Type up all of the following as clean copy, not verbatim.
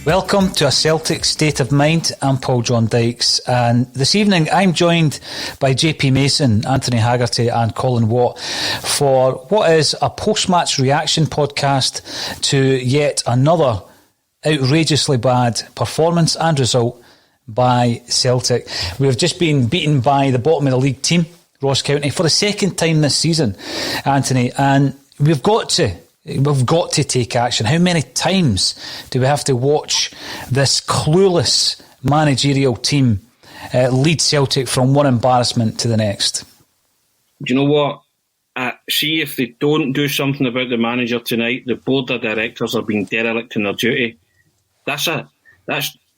Welcome to A Celtic State of Mind. I'm John Dykes, and this evening I'm joined by JP Mason, Anthony Haggerty and Colin Watt for what is a post-match reaction podcast to yet another outrageously bad performance and result by Celtic. We've just been beaten by the bottom of the league team, Ross County, for the second time this season, Anthony, and we've got to take action. How many times do we have to watch this clueless managerial team lead Celtic from one embarrassment to the next? Do you know what? See, if they don't do something about the manager tonight, the board of directors are being derelict in their duty. That's a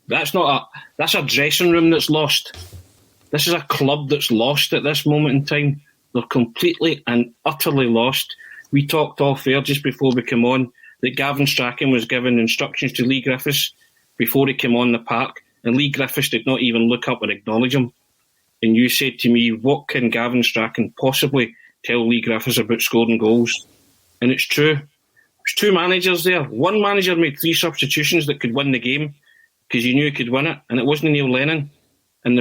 dressing room that's lost. This is a club that's lost at this moment in time. They're completely and utterly lost. We talked off air just before we came on that Gavin Strachan was given instructions to Lee Griffiths before he came on the park, and Lee Griffiths did not even look up and acknowledge him. And you said to me, what can Gavin Strachan possibly tell Lee Griffiths about scoring goals? And it's true. There's two managers there. One manager made 3 substitutions that could win the game because he knew he could win it, and it wasn't Neil Lennon. And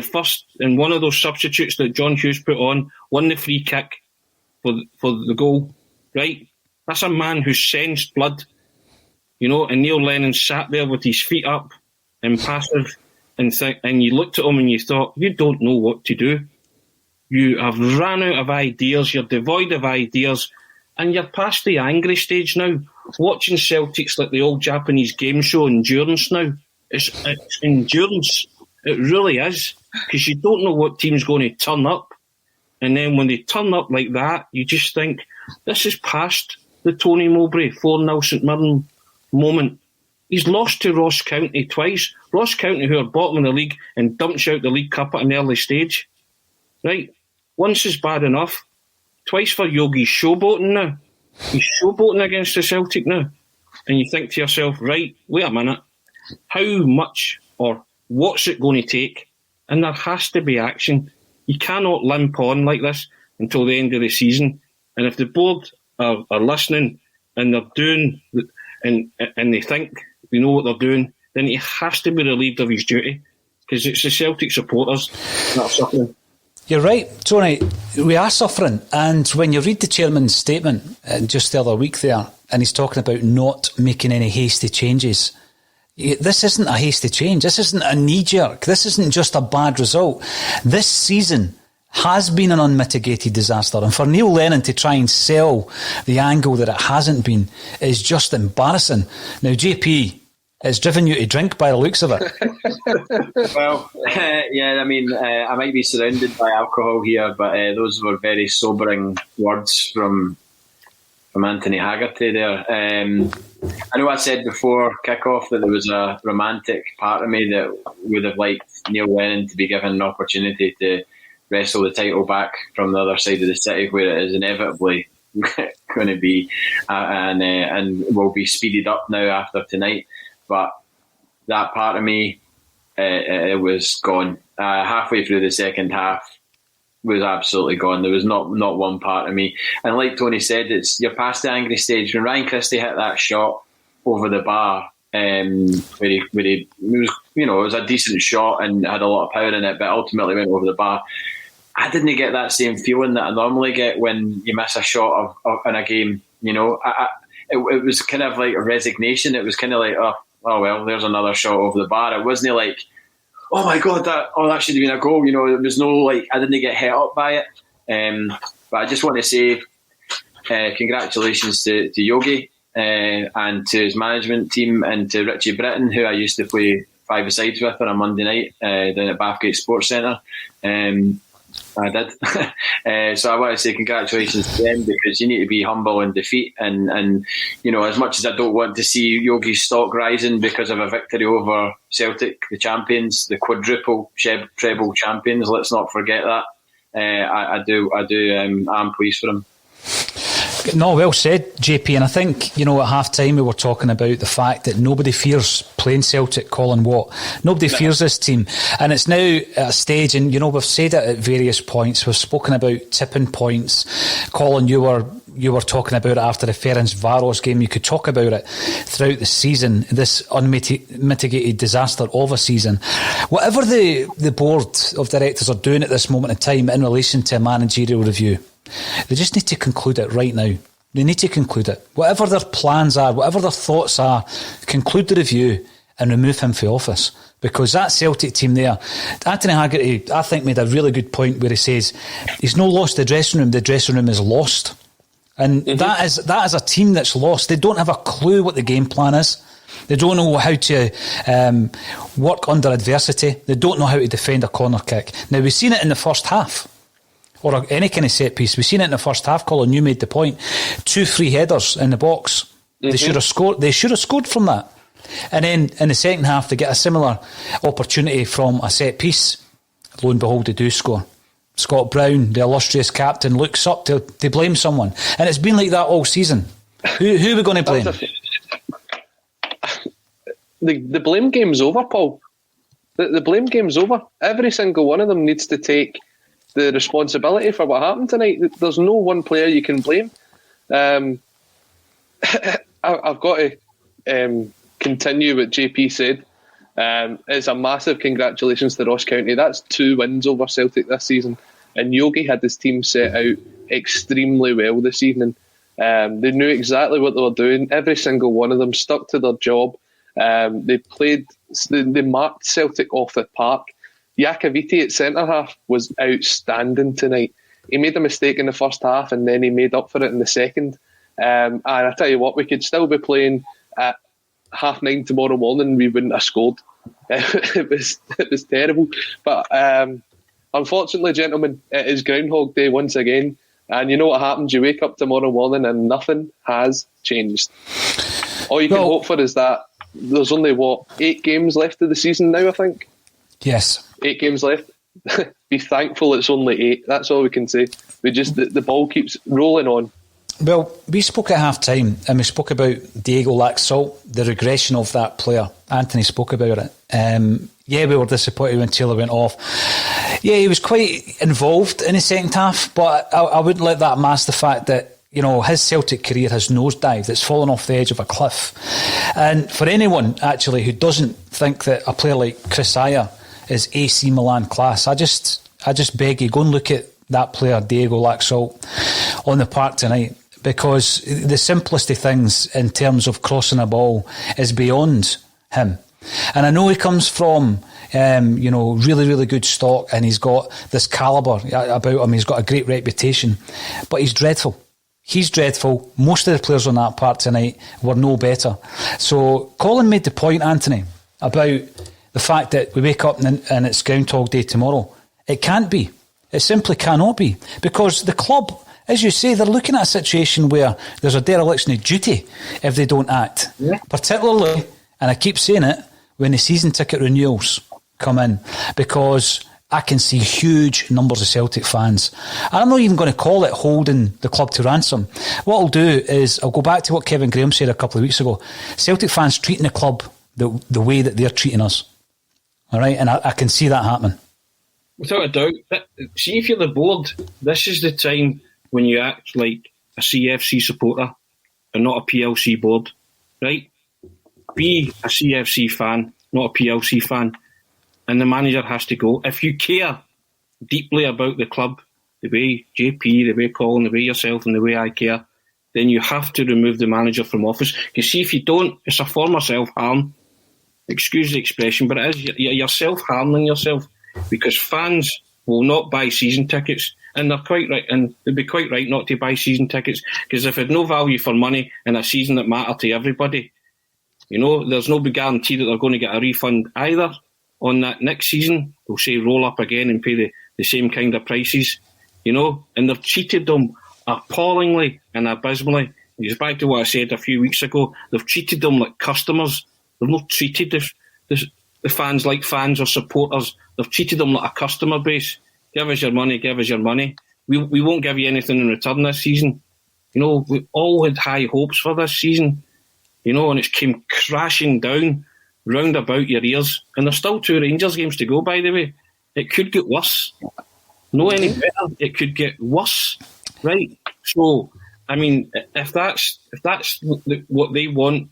one of those substitutes that John Hughes put on won the free kick for the goal. Right, that's a man who sensed blood, and Neil Lennon sat there with his feet up, impassive, and you looked at him and you thought, you don't know what to do. You have ran out of ideas, you're devoid of ideas, and you're past the angry stage now. Watching Celtic's like the old Japanese game show Endurance now. It's endurance, it really is, because you don't know what team's going to turn up. And then when they turn up like that, you just think, this is past the Tony Mowbray 4-0 St Mirren moment. He's lost to Ross County twice. Ross County, who are bottom of the league and dumped you out the League Cup at an early stage. Right? Once is bad enough. Twice for Yogi's showboating now. He's showboating against the Celtic now. And you think to yourself, right, wait a minute. How much or what's it going to take? And there has to be action. You cannot limp on like this until the end of the season. And if the board are listening and they're doing and they think they know what they're doing, then he has to be relieved of his duty, because it's the Celtic supporters that are suffering. You're right, Tony. We are suffering. And when you read the chairman's statement just the other week there, and he's talking about not making any hasty changes, this isn't a hasty change. This isn't a knee-jerk. This isn't just a bad result. This season has been an unmitigated disaster. And for Neil Lennon to try and sell the angle that it hasn't been is just embarrassing. Now, JP, it's driven you to drink by the looks of it. Well, yeah, I mean, I might be surrounded by alcohol here, but those were very sobering words from Anthony Haggerty there. I know I said before kick-off that there was a romantic part of me that would have liked Neil Lennon to be given an opportunity to wrestle the title back from the other side of the city, where it is inevitably going to be, and will be speeded up now after tonight. But that part of me, it was gone. Halfway through the second half, was absolutely gone. There was not one part of me. And like Tony said, you're past the angry stage. When Ryan Christie hit that shot over the bar, where he it was a decent shot and had a lot of power in it, but ultimately went over the bar. I didn't get that same feeling that I normally get when you miss a shot in a game. It was kind of like a resignation. It was kind of like, oh well, there's another shot over the bar. It wasn't like, oh my God, that should have been a goal. It was no like, I didn't get hit up by it. But I just want to say congratulations to Yogi and to his management team and to Richie Britton, who I used to play five-a-sides with on a Monday night down at Bathgate Sports Centre. I did. So I want to say congratulations to them, because you need to be humble in defeat. And you know, as much as I don't want to see Yogi's stock rising because of a victory over Celtic, the champions, the quadruple treble champions, let's not forget that. I'm pleased for him. No, well said, JP. And I think, you know, at half time we were talking about the fact that nobody fears playing Celtic, Colin Watt. Nobody fears this team. And it's now at a stage, and, you know, we've said it at various points. We've spoken about tipping points. Colin, you were talking about it after the Ferencváros game. You could talk about it throughout the season, this unmitigated disaster of a season. Whatever the board of directors are doing at this moment in time in relation to a managerial review, they just need to conclude it right now. They need to conclude it. Whatever their plans are, whatever their thoughts are, conclude the review and remove him from office. Because that Celtic team there, Anthony Haggerty, I think, made a really good point where he says he's no lost the dressing room is lost. And that is a team that's lost. They don't have a clue what the game plan is. They don't know how to work under adversity. They don't know how to defend a corner kick. Now, we've seen it in the first half, or any kind of set piece. We've seen it in the first half, Colin. You made the point. 2 free headers in the box. They should have scored. They should have scored from that. And then in the second half, they get a similar opportunity from a set piece. Lo and behold, they do score. Scott Brown, the illustrious captain, looks up to blame someone. And it's been like that all season. Who are we going to blame? The blame game's over, Paul. The blame game's over. Every single one of them needs to take the responsibility for what happened tonight. There's no one player you can blame. I've got to continue what JP said. It's a massive congratulations to Ross County. That's 2 wins over Celtic this season. And Yogi had his team set out extremely well this evening. They knew exactly what they were doing. Every single one of them stuck to their job. They marked Celtic off the park. Iacoviti at centre-half was outstanding tonight. He made a mistake in the first half and then he made up for it in the second. And I tell you what, we could still be playing at 9:30 tomorrow morning. We wouldn't have scored. It was terrible. But unfortunately, gentlemen, it is Groundhog Day once again. And you know what happens? You wake up tomorrow morning and nothing has changed. All you can hope for is that there's only, 8 games left of the season now, I think? Yes. 8 games left. Be thankful it's only 8. That's all we can say. The ball keeps rolling on. Well, we spoke at half time and we spoke about Diego Laxalt, the regression of that player. Anthony spoke about it. We were disappointed when Taylor went off. Yeah, he was quite involved in the second half, but I wouldn't let that mask the fact that, you know, his Celtic career has nosedived. It's fallen off the edge of a cliff. And for anyone, actually, who doesn't think that a player like Chris Ayer is AC Milan class, I just beg you, go and look at that player, Diego Laxalt, on the park tonight. Because the simplest of things in terms of crossing a ball is beyond him. And I know he comes from, really, really good stock, and he's got this calibre about him. He's got a great reputation, but he's dreadful. He's dreadful. Most of the players on that part tonight were no better. So Colin made the point, Anthony, about the fact that we wake up and it's Groundhog Day tomorrow. It can't be. It simply cannot be. Because the club, as you say, they're looking at a situation where there's a dereliction of duty if they don't act. Yeah. Particularly, and I keep saying it, when the season ticket renewals come in. Because I can see huge numbers of Celtic fans. And I'm not even going to call it holding the club to ransom. What I'll do is I'll go back to what Kevin Graham said a couple of weeks ago. Celtic fans treating the club the way that they're treating us. All right? And I can see that happening. Without a doubt. See, if you're the board, this is the time when you act like a CFC supporter and not a PLC board, right? Be a CFC fan, not a PLC fan, and the manager has to go. If you care deeply about the club, the way JP, the way Colin, the way yourself, and the way I care, then you have to remove the manager from office. You see, if you don't, it's a form of self-harm. Excuse the expression, but it is. You're self-harming yourself, because fans will not buy season tickets. And they're quite right, and they'd be quite right not to buy season tickets, because if it had no value for money in a season that mattered to everybody, You know, there's no big guarantee that they're going to get a refund either on that next season. They'll say roll up again and pay the same kind of prices, you know, and they've cheated them appallingly and abysmally. It's back to what I said a few weeks ago. They've treated them like customers. They've not treated the fans like fans or supporters. They've treated them like a customer base. Give us your money, give us your money. We won't give you anything in return this season. You know, we all had high hopes for this season, you know, and it's came crashing down round about your ears. And there's still 2 Rangers games to go, by the way. It could get worse. No any better. It could get worse, right? So, I mean, if that's what they want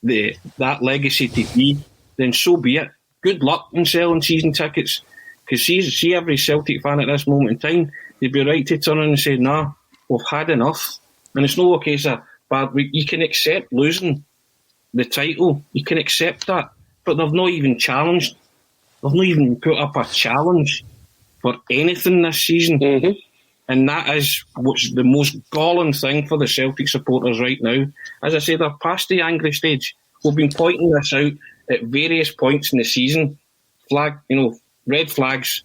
that legacy to be, then so be it. Good luck in selling season tickets. Because see every Celtic fan at this moment in time, they'd be right to turn around and say, nah, we've had enough. And it's no case of bad. You can accept losing the title. You can accept that. But they've not even challenged. They've not even put up a challenge for anything this season. Mm-hmm. And that is what's the most galling thing for the Celtic supporters right now. As I say, they're past the angry stage. We've been pointing this out at various points in the season. Red flags,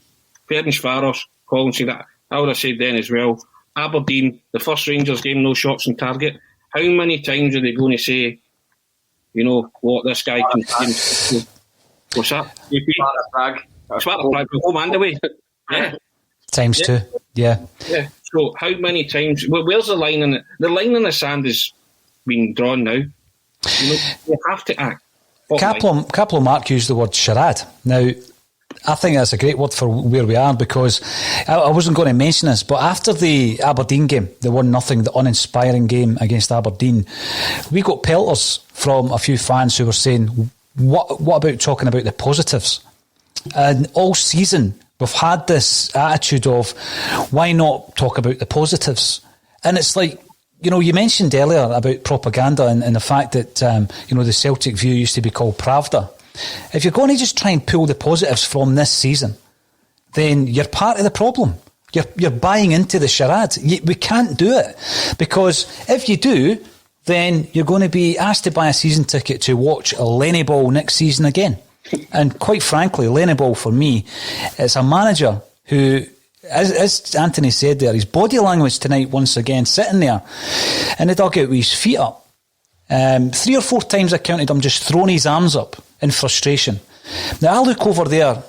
Ferencváros, Colin said that. I would have said then as well. Aberdeen, the first Rangers game, no shots on target. How many times are they going to say, you know, what this guy can do? What's that? Sparta Prague, home and away. Yeah. Times 2, yeah. Yeah. So how many times? Where's the line in it? The line in the sand has been drawn now. You know, you have to act. Capello Mark used the word charade. Now, I think that's a great word for where we are, because I wasn't going to mention this, but after the Aberdeen game, the 1-0, the uninspiring game against Aberdeen, we got pelters from a few fans who were saying, what about talking about the positives? And all season, we've had this attitude of, why not talk about the positives? And it's like, you know, you mentioned earlier about propaganda and the fact that, the Celtic View used to be called Pravda. If you're going to just try and pull the positives from this season, then you're part of the problem. You're buying into the charade. We can't do it, because if you do, then you're going to be asked to buy a season ticket to watch Lenny Ball next season again. And quite frankly, Lenny Ball for me, it's a manager who, as Anthony said there, his body language tonight once again, sitting there in the dugout with his feet up. 3 or 4 times I counted him just throwing his arms up in frustration. Now I look over there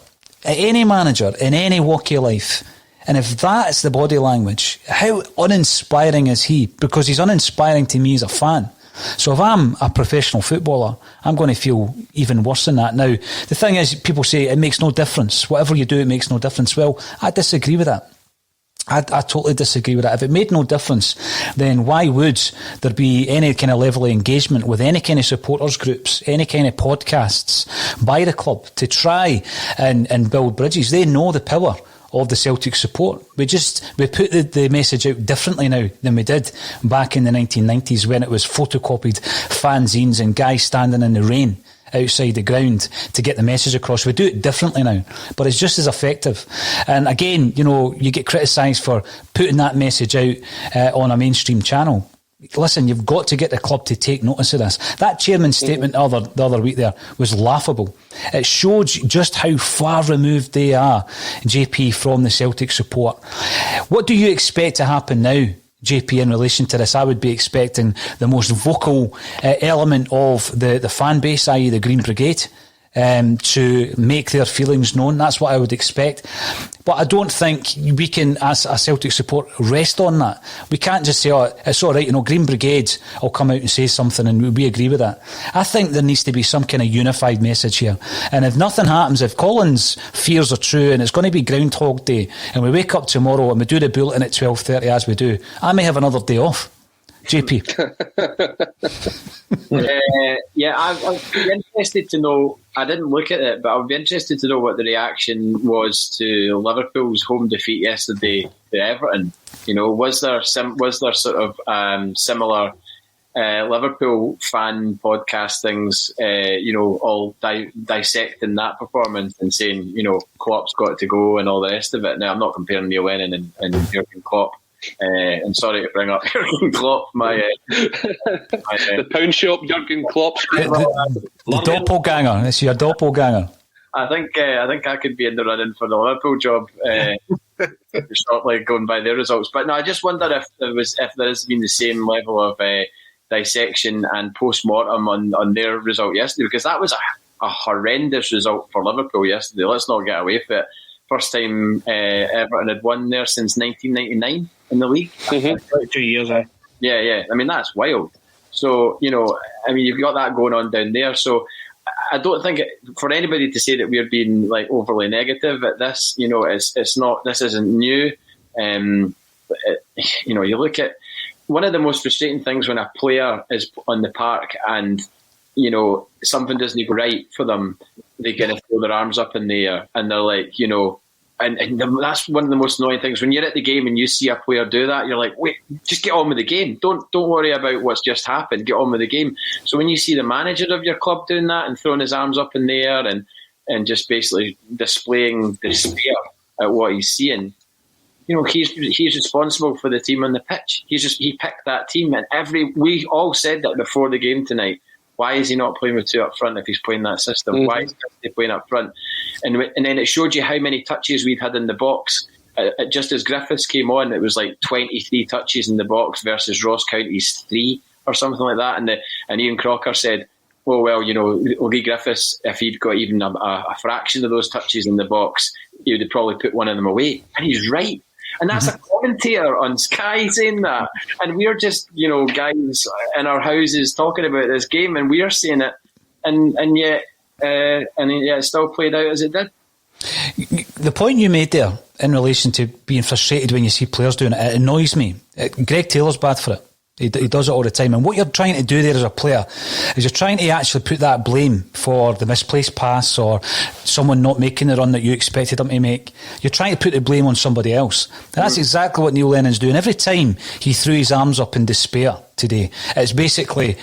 at any manager in any walk of life, and if that's the body language, how uninspiring is he? Because he's uninspiring to me as a fan. So if I'm a professional footballer, I'm going to feel even worse than that. Now, the thing is, people say it makes no difference. Whatever you do, it makes no difference. Well, I disagree with that. I totally disagree with that. If it made no difference, then why would there be any kind of level of engagement with any kind of supporters groups, any kind of podcasts by the club to try and build bridges? They know the power of the Celtic support. We put the message out differently now than we did back in the 1990s, when it was photocopied fanzines and guys standing in the rain outside the ground to get the message across. We do it differently now, but it's just as effective. And again, you get criticised for putting that message out on a mainstream channel. Listen, you've got to get the club to take notice of this. That chairman's statement the other week there was laughable. It showed just how far removed they are, JP, from the Celtic support. What do you expect to happen now, JP, in relation to this? I would be expecting the most vocal element of the fan base, i.e. the Green Brigade, to make their feelings known. That's what I would expect. But I don't think we can, as a Celtic support, rest on that. We can't just say, oh, it's all right, Green Brigade will come out and say something and we agree with that. I think there needs to be some kind of unified message here. And if nothing happens, if Colin's fears are true and it's going to be Groundhog Day and we wake up tomorrow and we do the bulletin at 12:30 as we do, I may have another day off. JP. I'd be interested to know. I didn't look at it, but I would be interested to know what the reaction was to Liverpool's home defeat yesterday to Everton. Was there sort of similar Liverpool fan podcastings, all dissecting that performance and saying, Klopp's got to go and all the rest of it. Now, I'm not comparing Neil Lennon and Jurgen Klopp And sorry to bring up Jurgen Klopp, the pound shop Jurgen Klopp. The doppelganger. It's your doppelganger. I think I could be in the running for the Liverpool job shortly, going by their results. But no, I just wonder if there has been the same level of dissection and post-mortem on their result yesterday, because that was a horrendous result for Liverpool yesterday. Let's not get away from it. First time Everton had won there since 1999 in the league. Mm-hmm. 2 years, eh? Yeah. I mean, that's wild. So, you've got that going on down there. So I don't think for anybody to say that we're being like overly negative at this, it's not. This isn't new. You look at one of the most frustrating things when a player is on the park and something doesn't go right for them, they kind of throw their arms up in the air and they're like, and that's one of the most annoying things when you're at the game and you see a player do that. You're like, wait, just get on with the game. Don't worry about what's just happened. Get on with the game. So when you see the manager of your club doing that and throwing his arms up in the air and just basically displaying despair at what he's seeing, he's responsible for the team on the pitch. He picked that team, and we all said that before the game tonight. Why is he not playing with two up front if he's playing that system? Mm-hmm. Why is he playing up front? And then it showed you how many touches we'd had in the box. Just as Griffiths came on, it was like 23 touches in the box versus Ross County's 3 or something like that. And Ian Crocker said, oh, well, Lee Griffiths, if he'd got even a fraction of those touches in the box, he would have probably put one of them away. And he's right. And that's a commentator on Sky saying that. And we're just, guys in our houses talking about this game, and we're saying it. And yet it still played out as it did. The point you made there in relation to being frustrated when you see players doing it annoys me. Greg Taylor's bad for it. He does it all the time. And what you're trying to do there as a player is you're trying to actually put that blame for the misplaced pass or someone not making the run that you expected them to make. You're trying to put the blame on somebody else. And that's exactly what Neil Lennon's doing. Every time he threw his arms up in despair today, it's basically,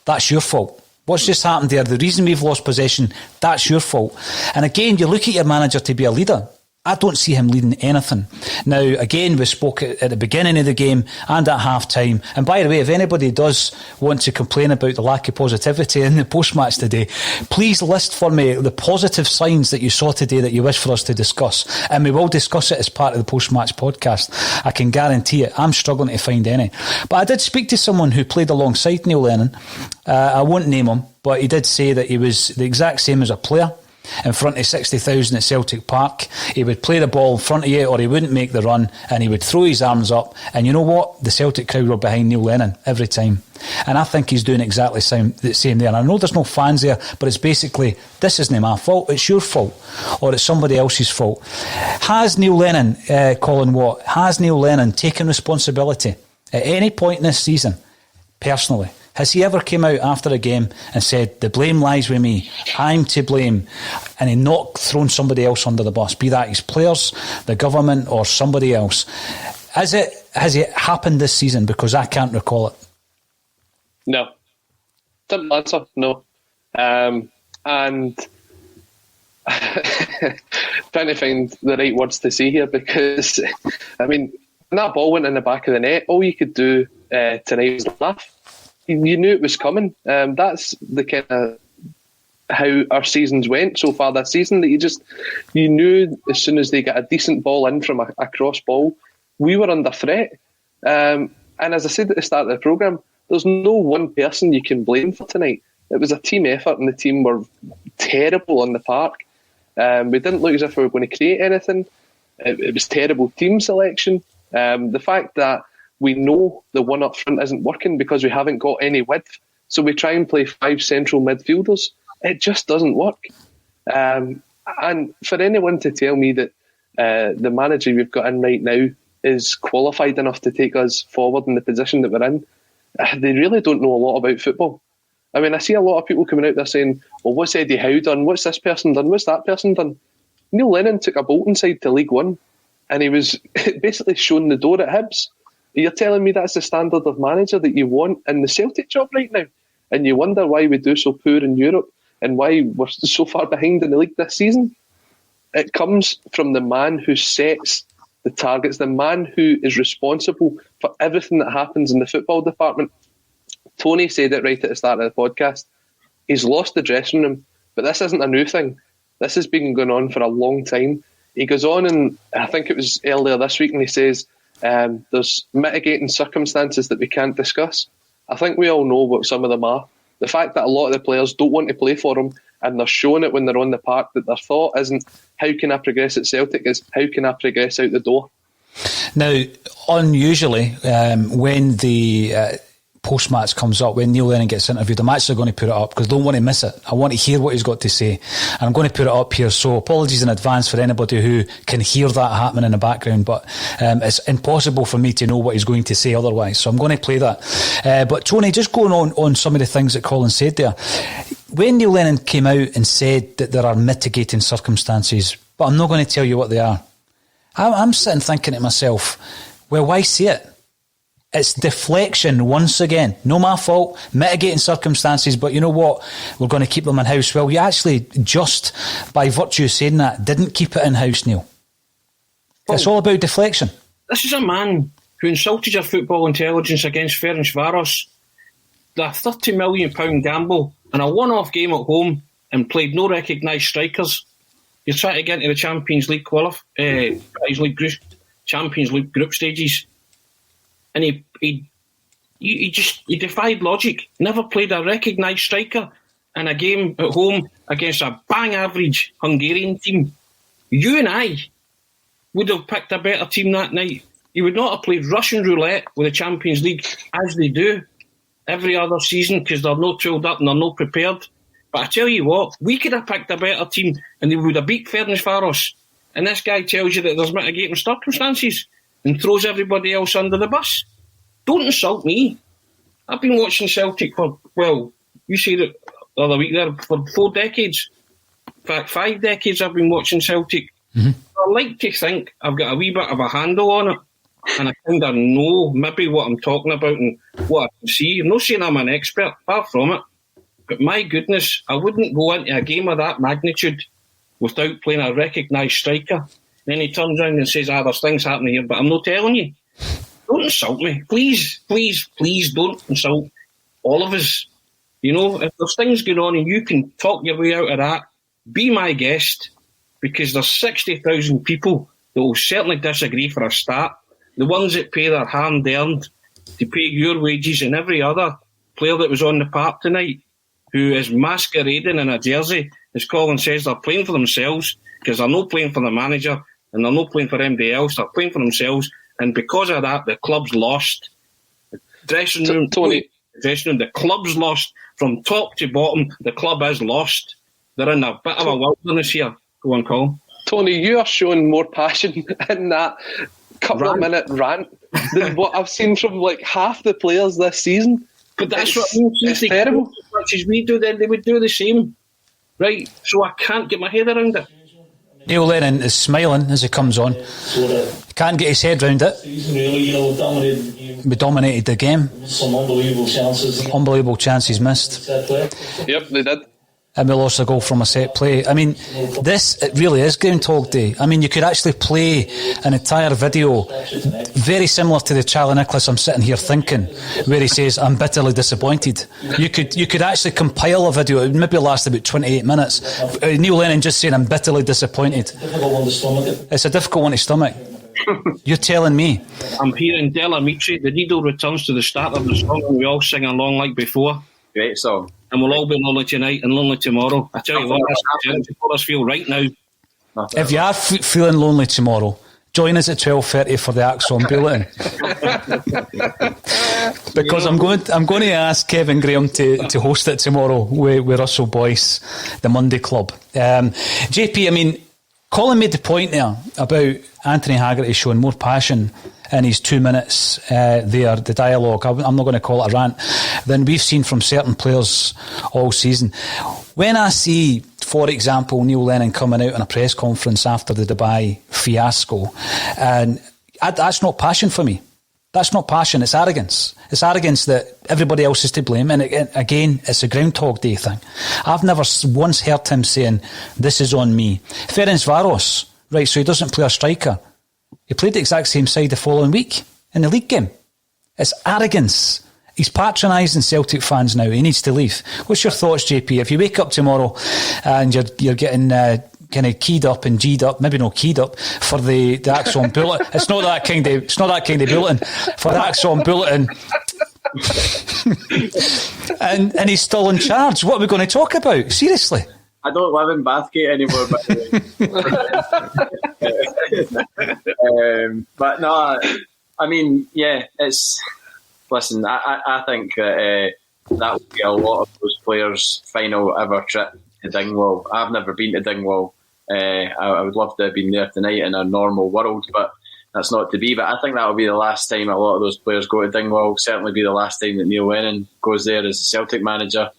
that's your fault. What's just happened there? The reason we've lost possession, that's your fault. And again, you look at your manager to be a leader. I don't see him leading anything. Now, again, we spoke at the beginning of the game and at half-time. And by the way, if anybody does want to complain about the lack of positivity in the post-match today, please list for me the positive signs that you saw today that you wish for us to discuss. And we will discuss it as part of the post-match podcast. I can guarantee it. I'm struggling to find any. But I did speak to someone who played alongside Neil Lennon. I won't name him, but he did say that he was the exact same as a player. In front of 60,000 at Celtic Park, he would play the ball in front of you or he wouldn't make the run, and he would throw his arms up, and you know what? The Celtic crowd were behind Neil Lennon every time. And I think he's doing exactly the same there. And I know there's no fans there, but it's basically, this isn't my fault, it's your fault, or it's somebody else's fault. Has Neil Lennon, Colin Watt, has Neil Lennon taken responsibility at any point in this season, personally? Has he ever came out after a game and said, the blame lies with me, I'm to blame, and he not thrown somebody else under the bus, be that his players, the government, or somebody else? Has it happened this season? Because I can't recall it. No. Simple answer, no. And trying to find the right words to say here, because, I mean, when that ball went in the back of the net, all you could do tonight was laugh. You knew it was coming. That's the kind of how our seasons went so far this season, that you knew as soon as they got a decent ball in from a cross ball, we were under threat. And as I said at the start of the programme, there's no one person you can blame for tonight. It was a team effort and the team were terrible on the park. We didn't look as if we were going to create anything. It was terrible team selection. The fact that we know the one up front isn't working because we haven't got any width. So we try and play 5 central midfielders. It just doesn't work. And for anyone to tell me that the manager we've got in right now is qualified enough to take us forward in the position that we're in, they really don't know a lot about football. I mean, I see a lot of people coming out there saying, well, what's Eddie Howe done? What's this person done? What's that person done? Neil Lennon took a Bolton side to League One and he was basically shown the door at Hibs. You're telling me that's the standard of manager that you want in the Celtic job right now? And you wonder why we do so poor in Europe and why we're so far behind in the league this season? It comes from the man who sets the targets, the man who is responsible for everything that happens in the football department. Tony said it right at the start of the podcast. He's lost the dressing room, but this isn't a new thing. This has been going on for a long time. He goes on, and I think it was earlier this week, and he says there's mitigating circumstances that we can't discuss. I think we all know what some of them are. The fact that a lot of the players don't want to play for him, and they're showing it when they're on the park, that their thought isn't, how can I progress at Celtic? It's, how can I progress out the door? Now, unusually, when the post-match comes up, when Neil Lennon gets interviewed, I'm actually going to put it up because I don't want to miss it. I want to hear what he's got to say. And I'm going to put it up here. So apologies in advance for anybody who can hear that happening in the background, but it's impossible for me to know what he's going to say otherwise. So I'm going to play that. But Tony, just going on some of the things that Colin said there. When Neil Lennon came out and said that there are mitigating circumstances, but I'm not going to tell you what they are, I'm sitting thinking to myself, well, why say it? It's deflection once again. No my fault, mitigating circumstances, but you know what? We're going to keep them in-house. Well, you actually, just by virtue of saying that, didn't keep it in-house, Neil. Well, it's all about deflection. This is a man who insulted your football intelligence against Ferencvaros, the £30 million gamble, and a one-off game at home, and played no recognised strikers. You're trying to get into the Champions League Champions League group stages. And he defied logic. Never played a recognised striker in a game at home against a bang average Hungarian team. You and I would have picked a better team that night. You would not have played Russian roulette with the Champions League as they do every other season because they're not tooled up and they're not prepared. But I tell you what, we could have picked a better team and they would have beat Ferencvaros. And this guy tells you that there's mitigating circumstances and throws everybody else under the bus. Don't insult me. I've been watching Celtic for, well, you said it the other week there, for 4 decades. In fact, 5 decades I've been watching Celtic. Mm-hmm. I like to think I've got a wee bit of a handle on it, and I kind of know maybe what I'm talking about and what I can see. I'm not saying I'm an expert, far from it, but my goodness, I wouldn't go into a game of that magnitude without playing a recognised striker. Then he turns around and says, there's things happening here, but I'm not telling you. Don't insult me. Please, please, please don't insult all of us. You know, if there's things going on and you can talk your way out of that, be my guest, because there's 60,000 people that will certainly disagree for a start. The ones that pay their hard-earned to pay your wages, and every other player that was on the park tonight who is masquerading in a jersey, as Colin says, they're playing for themselves because they're not playing for the manager and they're not playing for anybody else. They're playing for themselves, and because of that, the club's lost. Dressing room, the club's lost from top to bottom. The club is lost. They're in a bit of a wilderness here. Go on, Colin. Tony, you are showing more passion in that couple-of-minute rant than what I've seen from like half the players this season. But that's what I mean. It's terrible. As much as we do, then they would do the same. Right? So I can't get my head around it. Neil Lennon is smiling as he comes on. He can't get his head round it. We dominated the game. Some unbelievable chances. Unbelievable chances missed. Yep, they did. And we lost a goal from a set play. I mean, it really is Groundhog Day. I mean, you could actually play an entire video very similar to the Charlie Nicholas I'm sitting here thinking, where he says, I'm bitterly disappointed. You could actually compile a video. It would maybe last about 28 minutes. Neil Lennon just saying, I'm bitterly disappointed. It's a difficult one to stomach. You're telling me. I'm hearing Della Mitri, the needle returns to the start of the song, and we all sing along like before. Great song. And we'll all be lonely tonight and lonely tomorrow. I tell you what, that's what us feel right now. If you are feeling lonely tomorrow, join us at 12:30 for the Axon Bulletin. Because I'm going to ask Kevin Graham to host it tomorrow with Russell Boyce, the Monday Club. JP, I mean, Colin made the point there about Anthony Haggerty showing more passion in his 2 minutes there, the dialogue, I'm not going to call it a rant, than we've seen from certain players all season. When I see, for example, Neil Lennon coming out in a press conference after the Dubai fiasco, and that's not passion for me. That's not passion, it's arrogance. It's arrogance that everybody else is to blame, and again, it's a Groundhog Day thing. I've never once heard him saying, this is on me. Ferencvaros, right, so he doesn't play a striker. He played the exact same side the following week in the league game. It's arrogance. He's patronising Celtic fans now. He needs to leave. What's your thoughts, JP? If you wake up tomorrow and you're getting kind of keyed up and G'd up, maybe not keyed up, for the Axon Bulletin. It's not that kind of bulletin. For the Axon Bulletin. and he's still in charge. What are we going to talk about? Seriously. I don't live in Bathgate anymore, by the way. But no, I mean, yeah, it's... Listen, I think that would be a lot of those players' final ever trip to Dingwall. I've never been to Dingwall. I would love to have been there tonight in a normal world, but that's not to be. But I think that will be the last time a lot of those players go to Dingwall. Certainly be the last time that Neil Lennon goes there as a Celtic manager.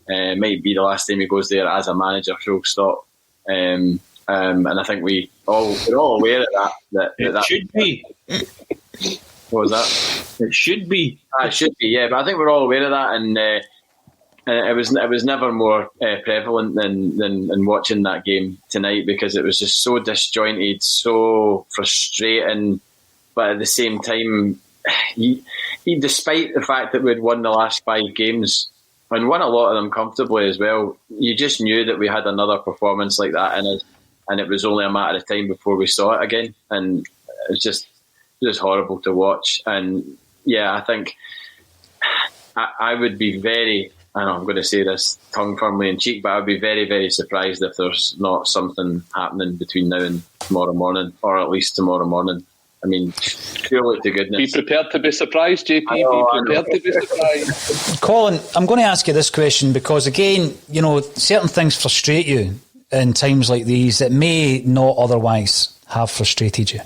Might be the last time he goes there as a manager, full stop. And I think we're all aware of that. That should be. What was that? It should be. It should be, yeah. But I think we're all aware of that, and it was never more prevalent than watching that game tonight, because it was just so disjointed, so frustrating. But at the same time, he despite the fact that we'd won the last 5 games and won a lot of them comfortably as well, you just knew that we had another performance like that in us, and it was only a matter of time before we saw it again. And it's just horrible to watch. And yeah, I think I would be very, I know I'm going to say this tongue firmly in cheek, but I'd be very, very surprised if there's not something happening between now and tomorrow morning, or at least tomorrow morning. I mean, purely to goodness. Be prepared to be surprised, JP. Be prepared to be surprised. Colin, I'm going to ask you this question because, again, you know, certain things frustrate you in times like these that may not otherwise have frustrated you.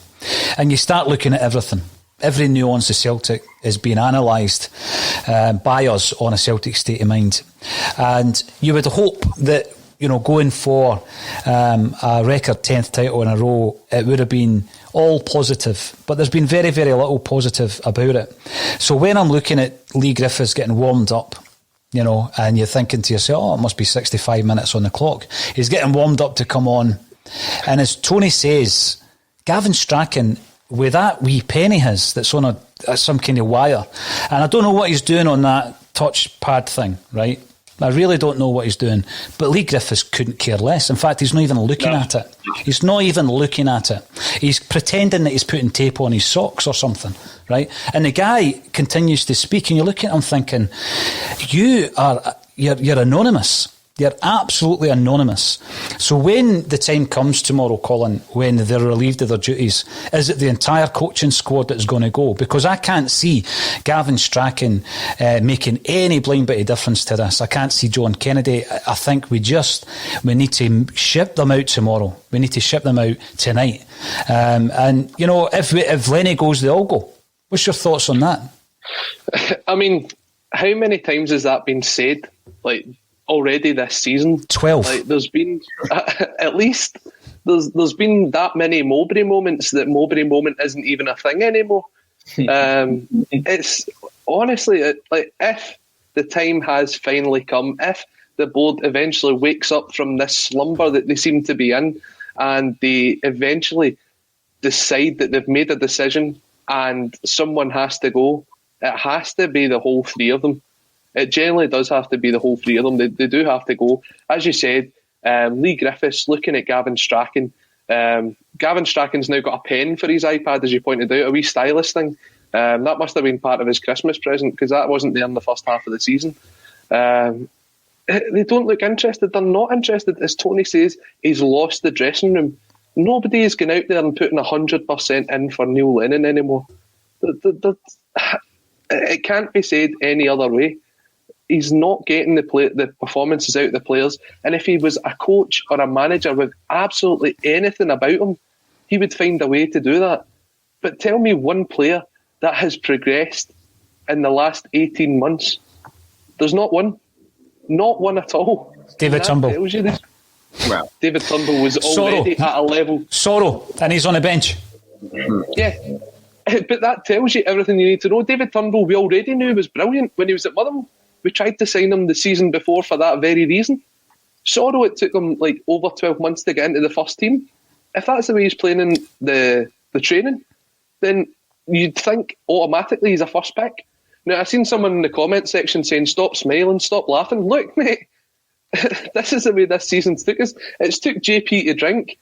And you start looking at everything. Every nuance of Celtic is being analysed by us on a Celtic State of Mind. And you would hope that, you know, going for a record 10th title in a row, it would have been all positive. But there's been very, very little positive about it. So when I'm looking at Lee Griffiths getting warmed up, you know, and you're thinking to yourself, oh, it must be 65 minutes on the clock. He's getting warmed up to come on. And as Tony says, Gavin Strachan, with that wee pen he has that's on some kind of wire, and I don't know what he's doing on that touch pad thing, right? I really don't know what he's doing. But Lee Griffiths couldn't care less. In fact, he's not even looking at it. He's not even looking at it. He's pretending that he's putting tape on his socks or something, right? And the guy continues to speak, and you're looking at him thinking, you're anonymous. They're absolutely anonymous. So when the time comes tomorrow, Colin, when they're relieved of their duties, is it the entire coaching squad that's going to go? Because I can't see Gavin Strachan making any blind bit of difference to this. I can't see John Kennedy. I think we need to ship them out tomorrow. We need to ship them out tonight. And, you know, if Lenny goes, they all go. What's your thoughts on that? I mean, how many times has that been said? Like, already this season, 12. Like, there's been at least there's been that many Mowbray moments that Mowbray moment isn't even a thing anymore. It's honestly like, if the time has finally come, if the board eventually wakes up from this slumber that they seem to be in, and they eventually decide that they've made a decision and someone has to go, it has to be the whole 3 of them. It generally does have to be the whole 3 of them. They do have to go. As you said, Lee Griffiths, looking at Gavin Strachan. Gavin Strachan's now got a pen for his iPad, as you pointed out, a wee stylus thing. That must have been part of his Christmas present, because that wasn't there in the first half of the season. They don't look interested. They're not interested. As Tony says, he's lost the dressing room. Nobody is going out there and putting 100% in for Neil Lennon anymore. It can't be said any other way. He's not getting the performances out of the players. And if he was a coach or a manager with absolutely anything about him, he would find a way to do that. But tell me one player that has progressed in the last 18 months. There's not one. Not one at all. David Turnbull. Tells you this. Well, David Turnbull was already at a level. Sorrow, and he's on the bench. Yeah. But that tells you everything you need to know. David Turnbull, we already knew was brilliant when he was at Motherwell. We tried to sign him the season before for that very reason. Sorrow, it took him like over 12 months to get into the first team. If that's the way he's playing in the training, then you'd think automatically he's a first pick. Now, I've seen someone in the comment section saying, stop smiling, stop laughing. Look, mate, this is the way this season's took us. It's took JP to drink.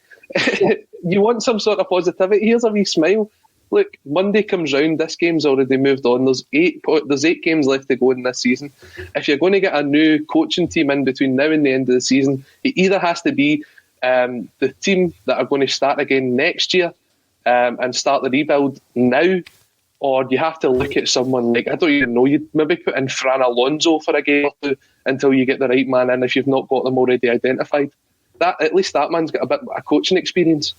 You want some sort of positivity, here's a wee smile. Look, Monday comes round, this game's already moved on. There's 8 games left to go in this season. If you're going to get a new coaching team in between now and the end of the season, it either has to be the team that are going to start again next year and start the rebuild now, or you have to look at someone like, I don't even know, you'd maybe put in Fran Alonso for a game or two until you get the right man in if you've not got them already identified. At least that man's got a bit of coaching experience.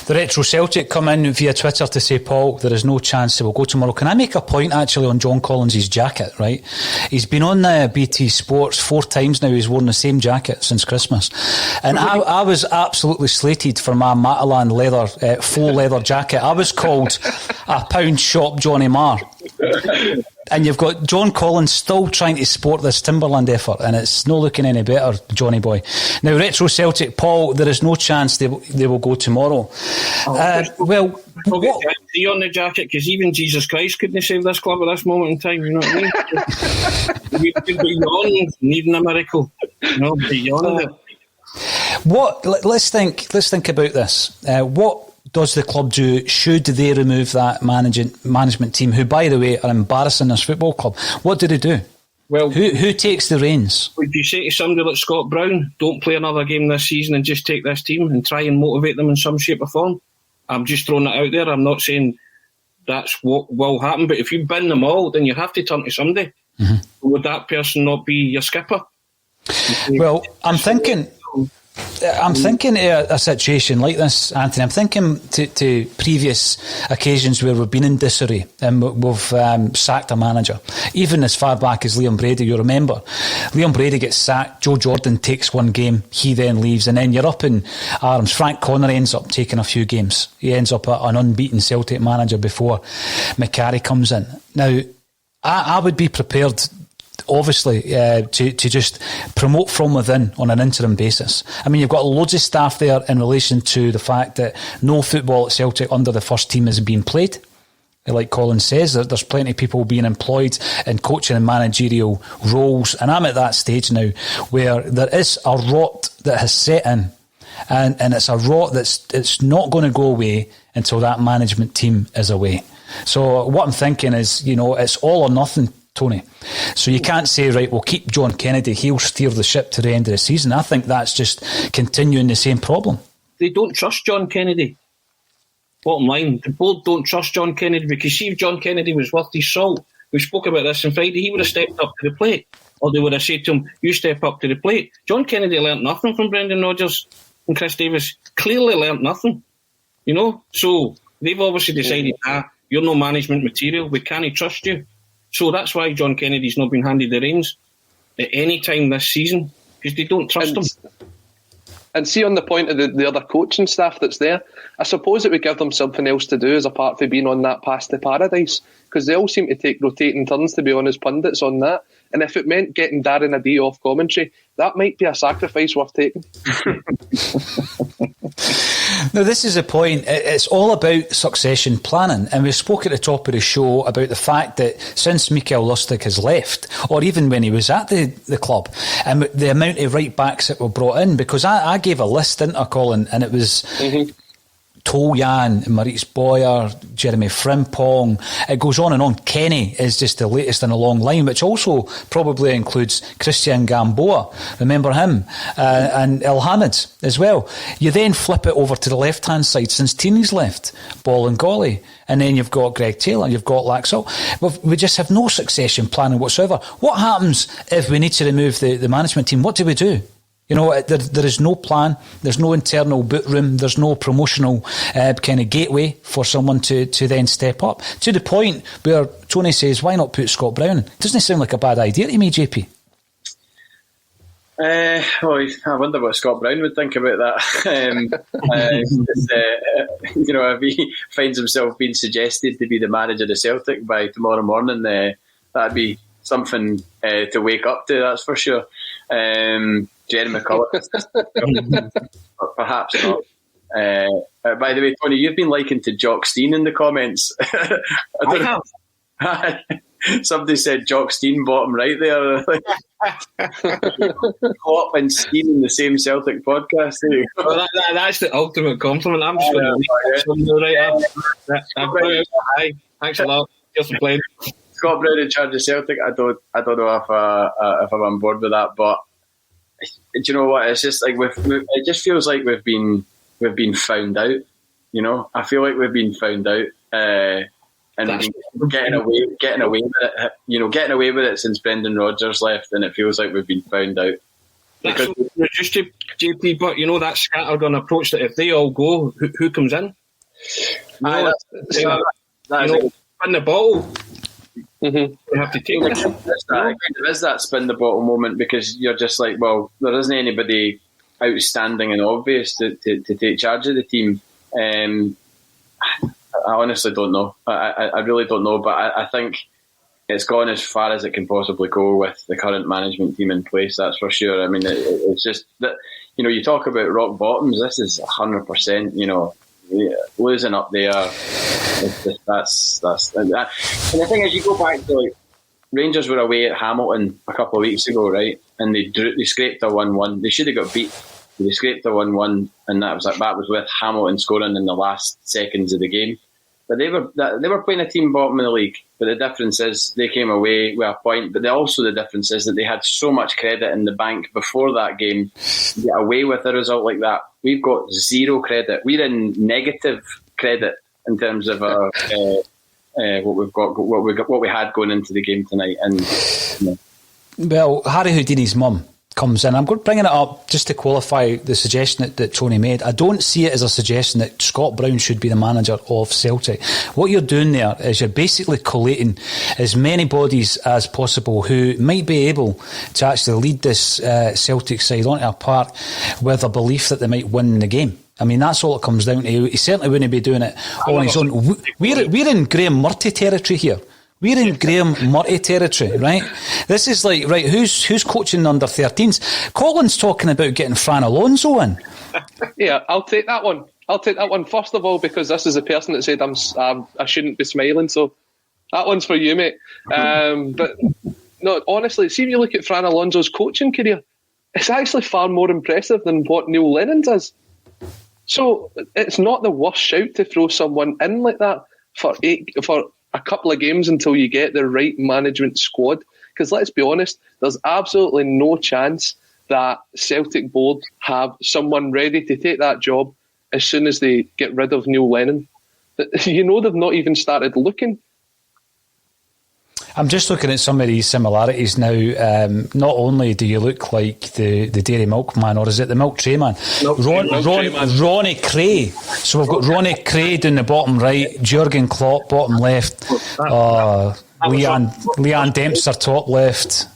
The Retro Celtic come in via Twitter to say, Paul, there is no chance they will go tomorrow. Can I make a point actually on John Collins' jacket, right? He's been on BT Sports 4 times now. He's worn the same jacket since Christmas. And I was absolutely slated for my Matalan leather, faux leather jacket. I was called a pound shop Johnny Marr. And you've got John Collins still trying to sport this Timberland effort, and it's not looking any better, Johnny boy. Now, Retro Celtic, Paul, there is no chance they will go tomorrow. Well, we'll get the ID on the jacket, because even Jesus Christ couldn't save this club at this moment in time. You know what I mean? We could be beyond needing a miracle. Beyond it. Let's think about this. What does the club do? Should they remove that management team, who, by the way, are embarrassing this football club? What do they do? Well, who takes the reins? Would you say to somebody like Scott Brown, don't play another game this season and just take this team and try and motivate them in some shape or form? I'm just throwing it out there. I'm not saying that's what will happen, but if you bin them all, then you have to turn to somebody. Mm-hmm. Would that person not be your skipper? Well, I'm thinking a situation like this, Anthony. I'm thinking to previous occasions where we've been in disarray and we've sacked a manager. Even as far back as Liam Brady, you remember. Liam Brady gets sacked, Joe Jordan takes one game, he then leaves, and then you're up in arms. Frank Connor ends up taking a few games. He ends up an unbeaten Celtic manager before McCarry comes in. Now, I would be prepared, obviously, to just promote from within on an interim basis. I mean, you've got loads of staff there in relation to the fact that no football at Celtic under the first team is being played. Like Colin says, there's plenty of people being employed in coaching and managerial roles, and I'm at that stage now where there is a rot that has set in, and it's a rot it's not going to go away until that management team is away. So what I'm thinking is, it's all or nothing, Tony. So you can't say, right, we'll keep John Kennedy, he'll steer the ship to the end of the season. I think that's just continuing the same problem. They don't trust John Kennedy. Bottom line, the board don't trust John Kennedy, because see, if John Kennedy was worth his salt, we spoke about this on Friday, he would have stepped up to the plate. Or they would have said to him, you step up to the plate. John Kennedy learnt nothing from Brendan Rodgers and Chris Davis. Clearly learnt nothing. So they've obviously decided, you're no management material, we can't trust you. So that's why John Kennedy's not been handed the reins at any time this season, because they don't trust him. And see, on the point of the other coaching staff that's there, I suppose it would give them something else to do as apart from being on that path to paradise, because they all seem to take rotating turns to be on as pundits on that. And if it meant getting Darren Adie off commentary, that might be a sacrifice worth taking. Now, this is a point. It's all about succession planning. And we spoke at the top of the show about the fact that since Mikael Lustig has left, or even when he was at the club, and the amount of right backs that were brought in, because I gave a list, didn't I, Colin? And it was Toljan, Maurice Boyer, Jeremy Frimpong. It goes on and on. Kenny is just the latest in a long line, which also probably includes Christian Gamboa. Remember him? And El Hamid as well. You then flip it over to the left-hand side since Tini's left. Ball and Golly. And then you've got Greg Taylor, you've got Laxalt. We just have no succession planning whatsoever. What happens if we need to remove the management team? What do we do? There is no plan, there's no internal boot room, there's no promotional kind of gateway for someone to then step up. To the point where Tony says, why not put Scott Brown in? Doesn't it sound like a bad idea to me, JP? I wonder what Scott Brown would think about that. If he finds himself being suggested to be the manager of Celtic by tomorrow morning, that'd be something to wake up to, that's for sure. Jerry McCullough, perhaps not. By the way, Tony, you've been likened to Jock Stein in the comments. I have. Somebody said Jock Stein bottom right there. Klopp and Stein in the same Celtic podcast. Well, that's the ultimate compliment. I'm just going to leave something right up. Hi, thanks a lot. Just for playing. Scott Brown in charge of Celtic. I don't know if I'm on board with that, but do you know what? It's just like it just feels like we've been found out. You know, I feel like we've been found out. And getting away with it, getting away with it since Brendan Rodgers left, and it feels like we've been found out. That's just JP, but that scattergun approach that if they all go, who comes in? That's spin the bottle. Mm-hmm. You have to take it. There is that spin the bottle moment because you're just like, well, there isn't anybody outstanding and obvious to take charge of the team. I honestly don't know. I really don't know, but I think it's gone as far as it can possibly go with the current management team in place, that's for sure. I mean, it's just that, you talk about rock bottoms, this is 100%, losing up there. That's and the thing is, you go back to, like, Rangers were away at Hamilton a couple of weeks ago, right? And they scraped a 1-1. They should have got beat. They scraped a 1-1, and that was with Hamilton scoring in the last seconds of the game. But they were playing a team bottom of the league. But the difference is they came away with a point. But the difference is that they had so much credit in the bank before that game to get away with a result like that. We've got zero credit. We're in negative credit in terms of what we had going into the game tonight. And well, Harry Houdini's mum comes in. I'm bringing it up just to qualify the suggestion that Tony made. I don't see it as a suggestion that Scott Brown should be the manager of Celtic. What you're doing there is you're basically collating as many bodies as possible who might be able to actually lead this Celtic side onto a park with a belief that they might win the game. I mean, that's all it comes down to. He certainly wouldn't be doing it on his own. We're in Graham Murty territory here. We're in Graham Murty territory, right? This is like, right, who's coaching under 13s? Colin's talking about getting Fran Alonso in. Yeah, I'll take that one. First of all, because this is the person that said I shouldn't be smiling, so that one's for you, mate. But no, honestly, see, if you look at Fran Alonso's coaching career, it's actually far more impressive than what Neil Lennon's is. So it's not the worst shout to throw someone in like that for a couple of games until you get the right management squad. Because let's be honest, there's absolutely no chance that Celtic board have someone ready to take that job as soon as they get rid of Neil Lennon. They've not even started looking. I'm just looking at some of these similarities now. Not only do you look like the Dairy Milk Man, or is it the Milk Tray Man? Ronnie Cray. So we've got Ronnie Cray down the bottom right, Jurgen Klopp bottom left, Leanne Dempster top left.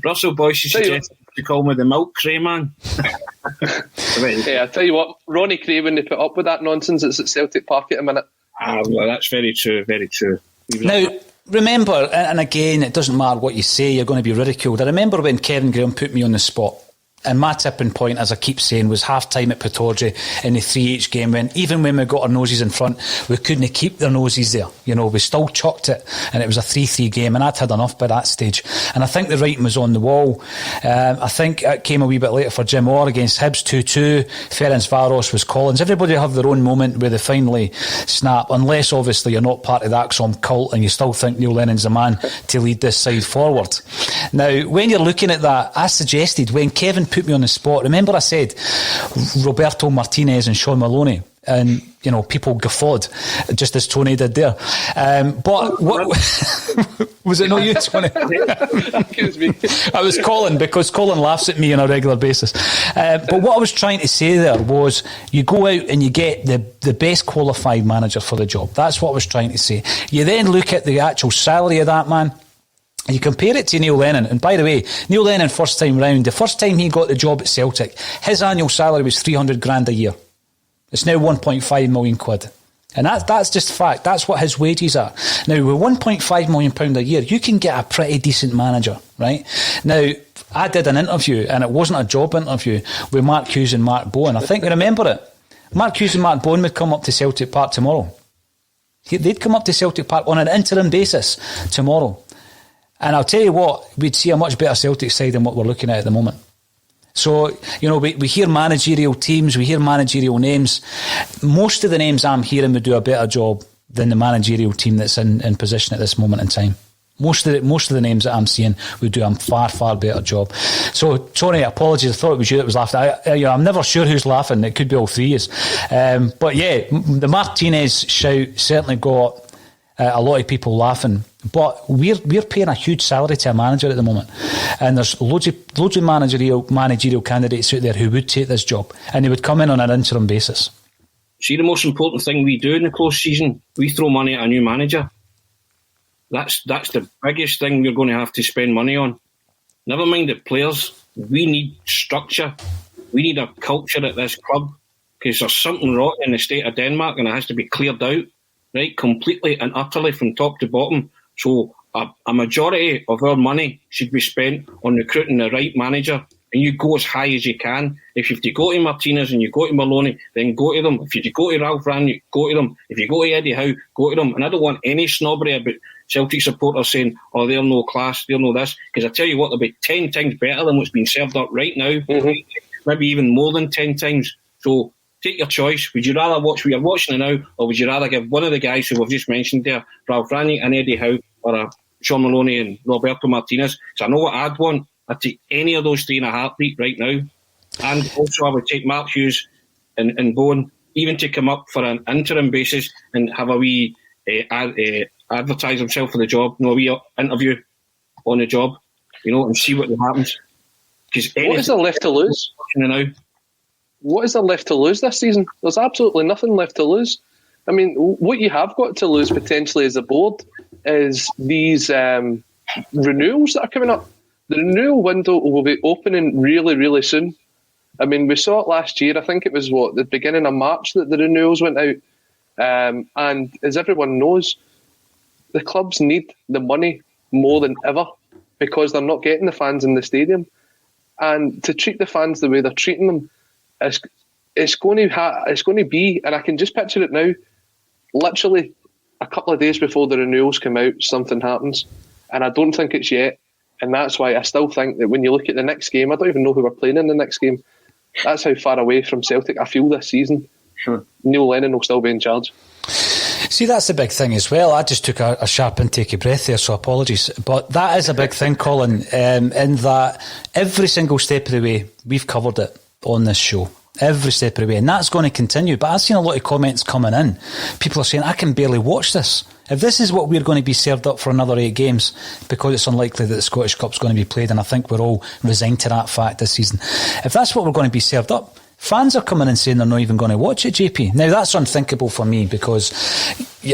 Russell Boyce suggested to call me the Milk Tray Man. Yeah, I tell you what, Ronnie Cray, when they put up with that nonsense, it's at Celtic Park at a minute. Well, that's very true, very true. Now, remember, and again, it doesn't matter what you say, you're going to be ridiculed. I remember when Kevin Graham put me on the spot, and my tipping point, as I keep saying, was half-time at Pittodrie in the 3H game, when even when we got our noses in front, we couldn't keep their noses there. We still chucked it, and it was a 3-3 game, and I'd had enough by that stage. And I think the writing was on the wall. I think it came a wee bit later for Jim Orr against Hibs 2-2. Ferencvaros was Collins. Everybody have their own moment where they finally snap, unless obviously you're not part of the Axom cult and you still think Neil Lennon's the man to lead this side forward. Now, when you're looking at that, I suggested, when Kevin put me on the spot, remember I said Roberto Martinez and Sean Maloney, and people guffawed just as Tony did there. But what was it? Not you, Tony? Excuse me. I was Colin, because Colin laughs at me on a regular basis. But what I was trying to say there was, you go out and you get the best qualified manager for the job. That's what I was trying to say. You then look at the actual salary of that man. You compare it to Neil Lennon, and by the way, Neil Lennon first time round, the first time he got the job at Celtic, his annual salary was 300 grand a year. It's now 1.5 million quid. And that's just fact. That's what his wages are. Now, with 1.5 million pound a year, you can get a pretty decent manager, right? Now, I did an interview, and it wasn't a job interview, with Mark Hughes and Mark Bowen. I think you remember it. Mark Hughes and Mark Bowen would come up to Celtic Park tomorrow. They'd come up to Celtic Park on an interim basis tomorrow. And I'll tell you what, we'd see a much better Celtic side than what we're looking at the moment. So, we hear managerial teams, we hear managerial names. Most of the names I'm hearing would do a better job than the managerial team that's in position at this moment in time. Most of the names that I'm seeing would do a far, far better job. So, sorry, apologies. I thought it was you that was laughing. I'm never sure who's laughing. It could be all three of us. But yeah, the Martinez shout certainly got a lot of people laughing. But we're paying a huge salary to a manager at the moment, and there's loads of managerial candidates out there who would take this job, and they would come in on an interim basis. See, the most important thing we do in the close season, we throw money at a new manager. That's the biggest thing we're going to have to spend money on. Never mind the players. We need structure. We need a culture at this club, because there's something rotten in the state of Denmark, and it has to be cleared out, right, completely and utterly from top to bottom. So a majority of our money should be spent on recruiting the right manager, and you go as high as you can. If you have to go to Martinez and you go to Maloney, then go to them. If you have to go to Ralph Rangnick, go to them. If you go to Eddie Howe, go to them. And I don't want any snobbery about Celtic supporters saying, oh, they're no class, they're no this. Because I tell you what, they'll be 10 times better than what's being served up right now. Mm-hmm. Maybe even more than 10 times. So take your choice. Would you rather watch what you're watching now, or would you rather give one of the guys who we've just mentioned there, Ralph Rangnick and Eddie Howe, or Sean Maloney and Roberto Martinez? So I know what I'd want. I'd take any of those three in a heartbeat right now. And also I would take Mark Hughes and Bowen, even to come up for an interim basis and have a wee advertise himself for the job, a wee interview on the job, and see what happens. What is there left to lose? What is there left to lose this season? There's absolutely nothing left to lose. I mean, what you have got to lose potentially as a board is these renewals that are coming up. The renewal window will be opening really, really soon. I mean, we saw it last year. I think it was, the beginning of March that the renewals went out. And as everyone knows, the clubs need the money more than ever because they're not getting the fans in the stadium. And to treat the fans the way they're treating them, it's going to be, and I can just picture it now, literally a couple of days before the renewals come out, something happens. And I don't think it's yet. And that's why I still think that when you look at the next game, I don't even know who we're playing in the next game. That's how far away from Celtic I feel this season. Sure. Neil Lennon will still be in charge. See, that's the big thing as well. I just took a sharp intake of breath there, so apologies. But that is a big thing, Colin, in that every single step of the way, we've covered it on this show. Every step of the way. And that's going to continue. But I've seen a lot of comments coming in. People are saying, I can barely watch this. If this is what we're going to be served up for another 8 games, because it's unlikely that the Scottish Cup's going to be played, and I think we're all resigned to that fact this season. If that's what we're going to be served up, fans are coming in saying they're not even going to watch it, JP. Now, that's unthinkable for me because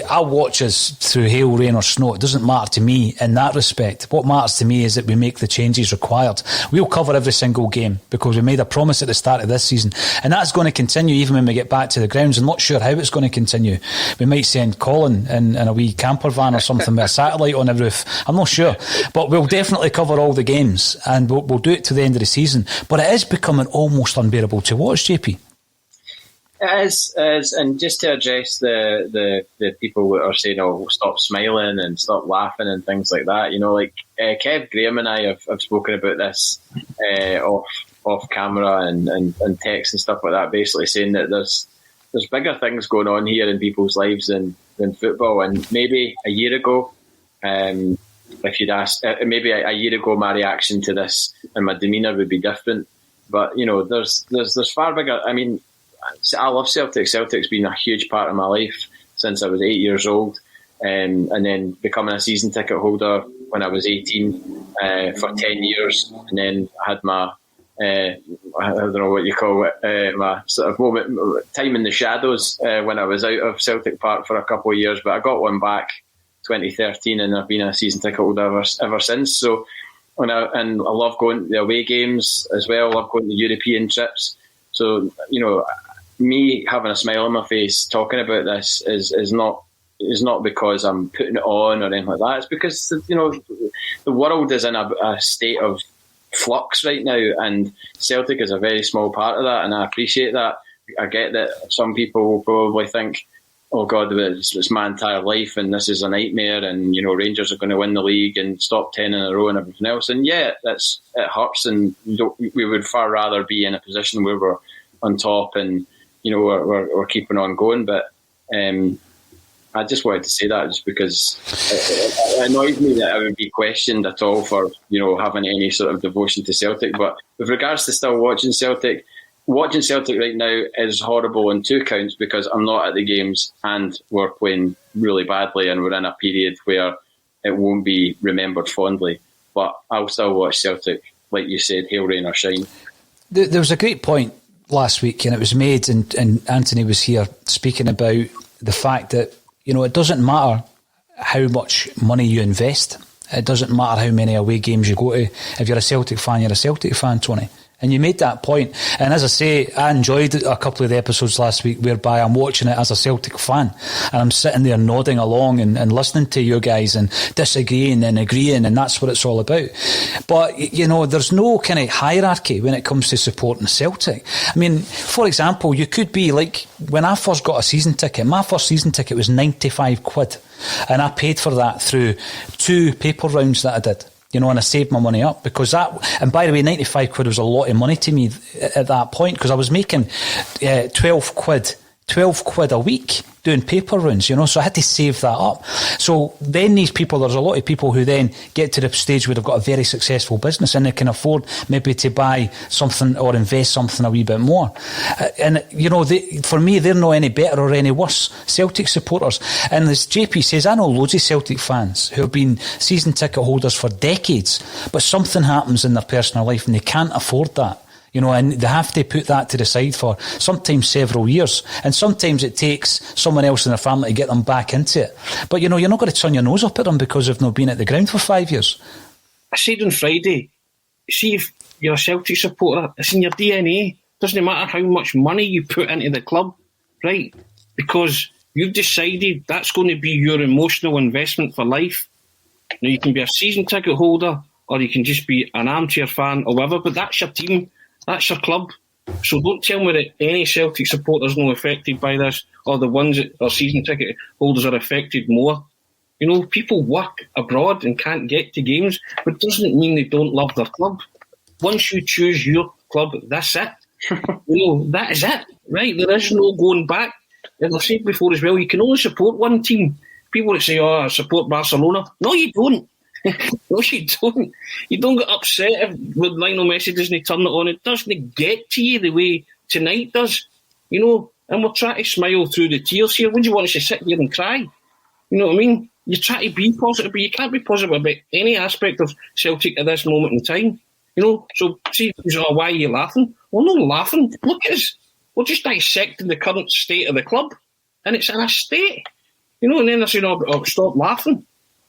I'll watch us through hail, rain or snow. It doesn't matter to me in that respect. What matters to me is that we make the changes required. We'll cover every single game because we made a promise at the start of this season. And that's going to continue even when we get back to the grounds. I'm not sure how it's going to continue. We might send Colin in a wee camper van or something with a satellite on the roof. I'm not sure. But we'll definitely cover all the games and we'll do it to the end of the season. But it is becoming almost unbearable to watch, JP. It is, and just to address the people that are saying, "Oh, stop smiling and stop laughing" and things like that. Kev Graham and I have spoken about this off camera and text and stuff like that. Basically, saying that there's bigger things going on here in people's lives than football. And maybe a year ago, if you'd asked, maybe a year ago, my reaction to this and my demeanour would be different. But there's far bigger. I mean, I love Celtic. Celtic's been a huge part of my life since I was 8 years old, and then becoming a season ticket holder when I was 18 for 10 years, and then I had my I don't know what you call it, my sort of time in the shadows when I was out of Celtic Park for a couple of years, but I got one back 2013, and I've been a season ticket holder ever since. So. And I love going to the away games as well. I love going to European trips. So, me having a smile on my face talking about this is not because I'm putting it on or anything like that. It's because, the world is in a state of flux right now, and Celtic is a very small part of that, and I appreciate that I get that some people will probably think, oh God, it's my entire life and this is a nightmare, and Rangers are going to win the league and stop 10 in a row and everything else. And yeah, it hurts, and we would far rather be in a position where we're on top and we're keeping on going. But I just wanted to say that just because it annoys me that I would be questioned at all for having any sort of devotion to Celtic. But with regards to still watching Celtic right now is horrible on two counts, because I'm not at the games and we're playing really badly and we're in a period where it won't be remembered fondly. But I'll still watch Celtic, like you said, hail, rain or shine. There was a great point last week, and it was made, and Anthony was here speaking about the fact that it doesn't matter how much money you invest. It doesn't matter how many away games you go to. If you're a Celtic fan, you're a Celtic fan, Tony. And you made that point. And as I say, I enjoyed a couple of the episodes last week whereby I'm watching it as a Celtic fan. And I'm sitting there nodding along and listening to you guys and disagreeing and agreeing. And that's what it's all about. But, there's no kind of hierarchy when it comes to supporting Celtic. I mean, for example, you could be like, when I first got a season ticket, my first season ticket was 95 quid. And I paid for that through 2 paper rounds that I did. And I saved my money up because and by the way, 95 quid was a lot of money to me at that point, because I was making 12 quid a week doing paper rounds, so I had to save that up. So then there's a lot of people who then get to the stage where they've got a very successful business and they can afford maybe to buy something or invest something a wee bit more. And, for me, they're not any better or any worse Celtic supporters. And as JP says, I know loads of Celtic fans who have been season ticket holders for decades, but something happens in their personal life and they can't afford that. And they have to put that to the side for sometimes several years. And sometimes it takes someone else in their family to get them back into it. But, you're not going to turn your nose up at them because they've not been at the ground for 5 years. I said on Friday, see, if you're a Celtic supporter, it's in your DNA. Doesn't matter how much money you put into the club, right? Because you've decided that's going to be your emotional investment for life. Now, you can be a season ticket holder or you can just be an armchair fan or whatever, but that's your team. That's your club. So don't tell me that any Celtic supporters not affected by this, or the ones that are season ticket holders are affected more. People work abroad and can't get to games, but it doesn't mean they don't love their club. Once you choose your club, that's it. That is it, right? There is no going back. As I've said before as well, you can only support one team. People that say, I support Barcelona. No, you don't. No, you don't. You don't get upset if with Lionel Messi doesn't turn it on. It doesn't get to you the way tonight does, and we're trying to smile through the tears here. When do you want us to sit here and cry? You know what I mean? You try to be positive, but you can't be positive about any aspect of Celtic at this moment in time. So see, why are you laughing? Well, no laughing. Look at us. We're just dissecting the current state of the club, and it's in a state. And then they're saying, stop laughing.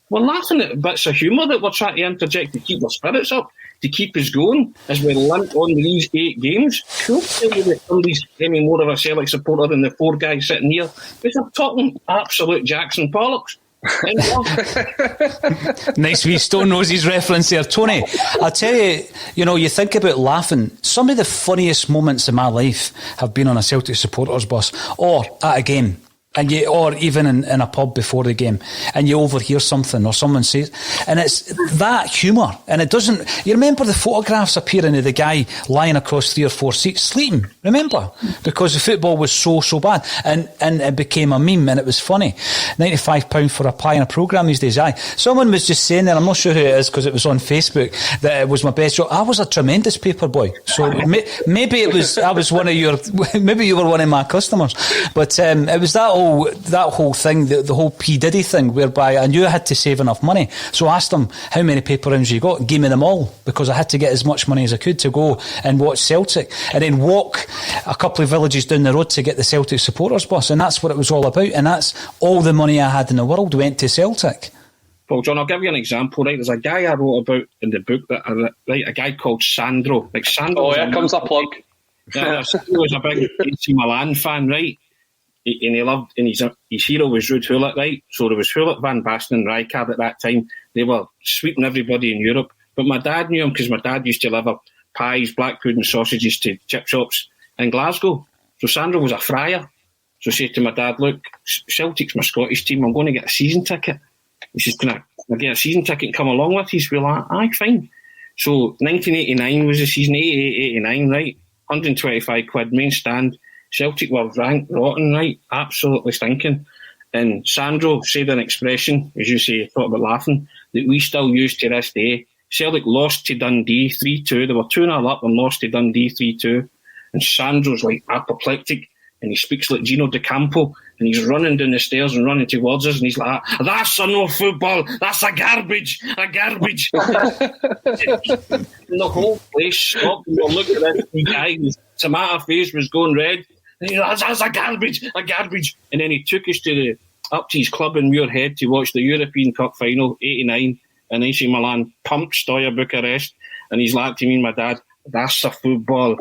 We're laughing at bits of humour that we're trying to interject to keep our spirits up, to keep us going as we limp on these 8 games. Cool. Tell you that somebody's any more of a Celtic supporter than the 4 guys sitting here. Because I'm talking absolute Jackson Pollocks. Nice wee Stone Noses reference there, Tony. I'll tell you, you think about laughing. Some of the funniest moments in my life have been on a Celtic supporters bus or at a game. Or even in a pub before the game, and you overhear something or someone says, and it's that humour. And it doesn't. You remember the photographs appearing of the guy lying across 3 or 4 seats sleeping? Remember, because the football was so bad, and it became a meme, and it was funny. £95 for a pie in a programme these days. Aye, someone was just saying there. I'm not sure who it is because it was on Facebook that it was my best job. I was a tremendous paper boy, so maybe it was. I was one of your. Maybe you were one of my customers, but it was that whole thing, the whole P. Diddy thing, whereby I knew I had to save enough money. So I asked him, how many paper rounds you got? Gave me them all, because I had to get as much money as I could to go and watch Celtic, and then walk a couple of villages down the road to get the Celtic supporters bus. And that's what it was all about. And that's all the money I had in the world went to Celtic. Well, John, I'll give you an example, right? There's a guy I wrote about in the book, a guy called Sandro. Like Sandro. Oh, here comes a plug. Yeah, he was a big AC Milan fan, right? And he loved, and his hero was Ruud Gullit, right? So there was Gullit, Van Basten and Rijkaard at that time. They were sweeping everybody in Europe. But my dad knew him because my dad used to deliver pies, black pudding sausages to chip shops in Glasgow. So Sandro was a friar. So I said to my dad, look, Celtic's my Scottish team. I'm going to get a season ticket. He says, can I get a season ticket and come along with you? We're like, aye, fine. So 1989 was the season, 88-89, right? 125 quid, main stand. Celtic were ranked rotten, right? Absolutely stinking. And Sandro said an expression, as you say, talk about laughing, that we still use to this day. Celtic lost to Dundee 3-2. They were 2-0 up and lost to Dundee 3-2. And Sandro's like apoplectic. And he speaks like Gino De Campo, and he's running down the stairs and running towards us, and he's like, that's no football, that's a garbage. And the whole place stopped, and we looked at this guy, his tomato face was going red, and he's like, that's a garbage. And then he took us up to his club in Muirhead to watch the European Cup final, 89, and AC Milan pumped Steaua Bucharest, and he's like to me and my dad, that's a football.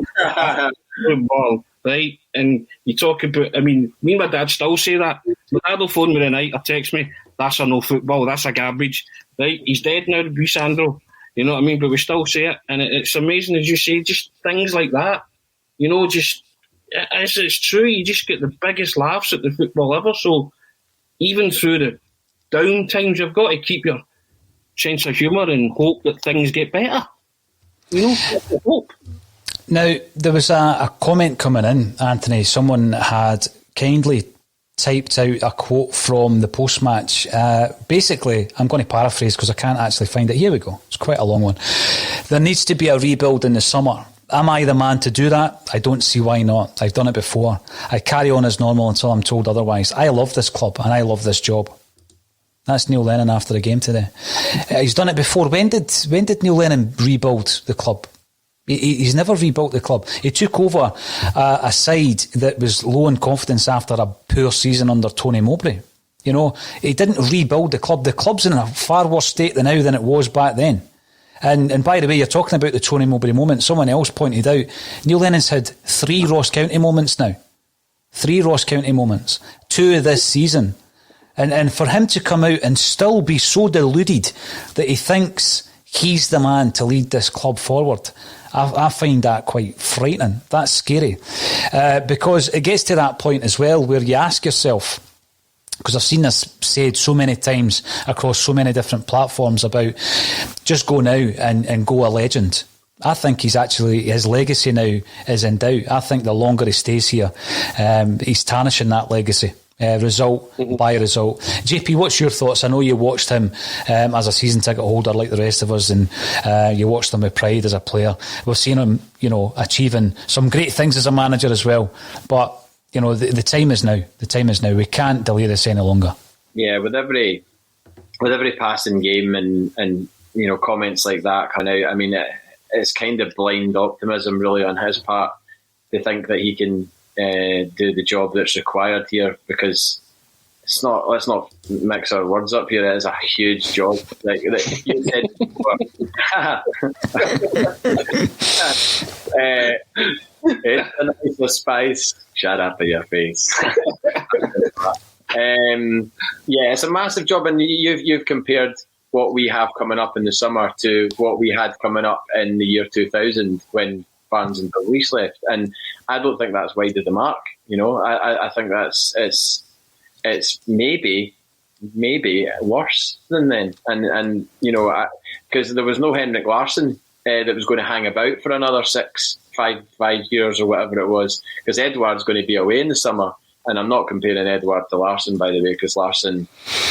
Football. Right, and you talk about, I mean, me and my dad still say that. My dad will phone me tonight or text me, that's a no football, that's a garbage. Right, he's dead now, Sandro. You know what I mean? But we still say it, and it's amazing, as you say, just things like that. You know, just, it's true, you just get the biggest laughs at the football ever. So even through the down times, you've got to keep your sense of humour and hope that things get better. You know, hope. Now, there was a comment coming in, Anthony. Someone had kindly typed out a quote from the post-match. Basically, I'm going to paraphrase because I can't actually find it. Here we go. It's quite a long one. There needs to be a rebuild in the summer. Am I the man to do that? I don't see why not. I've done it before. I carry on as normal until I'm told otherwise. I love this club and I love this job. That's Neil Lennon after the game today. He's done it before. When did Neil Lennon rebuild the club? He's never rebuilt the club. He took over a side that was low in confidence after a poor season under Tony Mowbray. You know, he didn't rebuild the club. The club's in a far worse state now than it was back then. And by the way, you're talking about the Tony Mowbray moment. Someone else pointed out, Neil Lennon's had 3 Ross County moments now. 3 Ross County moments. 2 this season. And for him to come out and still be so deluded that he thinks he's the man to lead this club forward, I find that quite frightening. That's scary. Because it gets to that point as well where you ask yourself, because I've seen this said so many times across so many different platforms about just go now and go a legend. I think his legacy now is in doubt. I think the longer he stays here, he's tarnishing that legacy. Result by result. JP, what's your thoughts? I know you watched him as a season ticket holder like the rest of us, and you watched him with pride as a player. We've seen him, achieving some great things as a manager as well. But the time is now. The time is now. We can't delay this any longer. Yeah, with every passing game and comments like that coming out, I mean, it's kind of blind optimism really on his part to think that he can do the job that's required here, because it's not. Let's not mix our words up here. It is a huge job. Like you said before. It's a nice spice. Shut up in your face. It's a massive job, and you've compared what we have coming up in the summer to what we had coming up in the year 2000 when Barnes and Dalglish left, and I don't think that's wide of the mark. I think it's maybe worse than then, and because there was no Henrik Larsson that was going to hang about for another 5 years or whatever it was, because Edouard's going to be away in the summer, and I'm not comparing Edouard to Larsson, by the way, because Larsson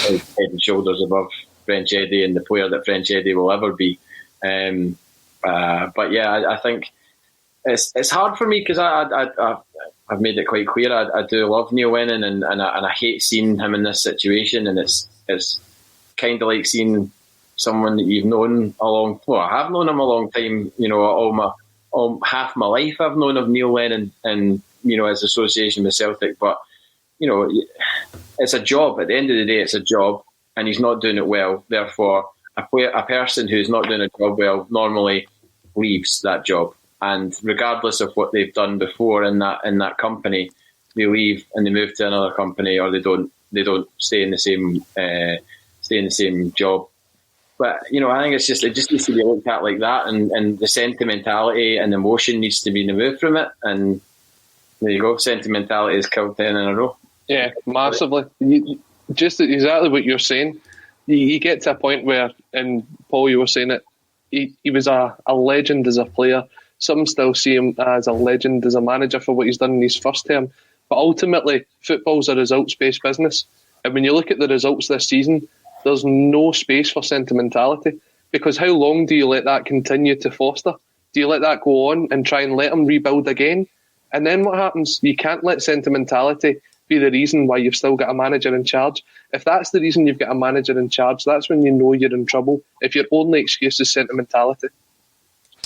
is head and shoulders above French Eddie and the player that French Eddie will ever be. But yeah, I think it's hard for me because I've made it quite clear I do love Neil Lennon and I hate seeing him in this situation, and it's kind of like seeing someone that you've known I have known him a long time. Half my life I've known of Neil Lennon and his association with Celtic, but it's a job. At the end of the day, it's a job, and he's not doing it well. Therefore, a person who's not doing a job well normally leaves that job. And regardless of what they've done before in that company, they leave and they move to another company, or they don't stay in the same job. But I think it just needs to be looked at like that, and the sentimentality and emotion needs to be removed from it. And There you go. Sentimentality has killed 10 in a row. Yeah, massively. Just exactly what you're saying. You get to a point where, and Paul, you were saying it, he was a legend as a player. Some still see him as a legend as a manager for what he's done in his first term. But ultimately, football's a results-based business. And when you look at the results this season, there's no space for sentimentality. Because how long do you let that continue to foster? Do you let that go on and try and let them rebuild again? And then what happens? You can't let sentimentality be the reason why you've still got a manager in charge. If that's the reason you've got a manager in charge, that's when you know you're in trouble. If your only excuse is sentimentality.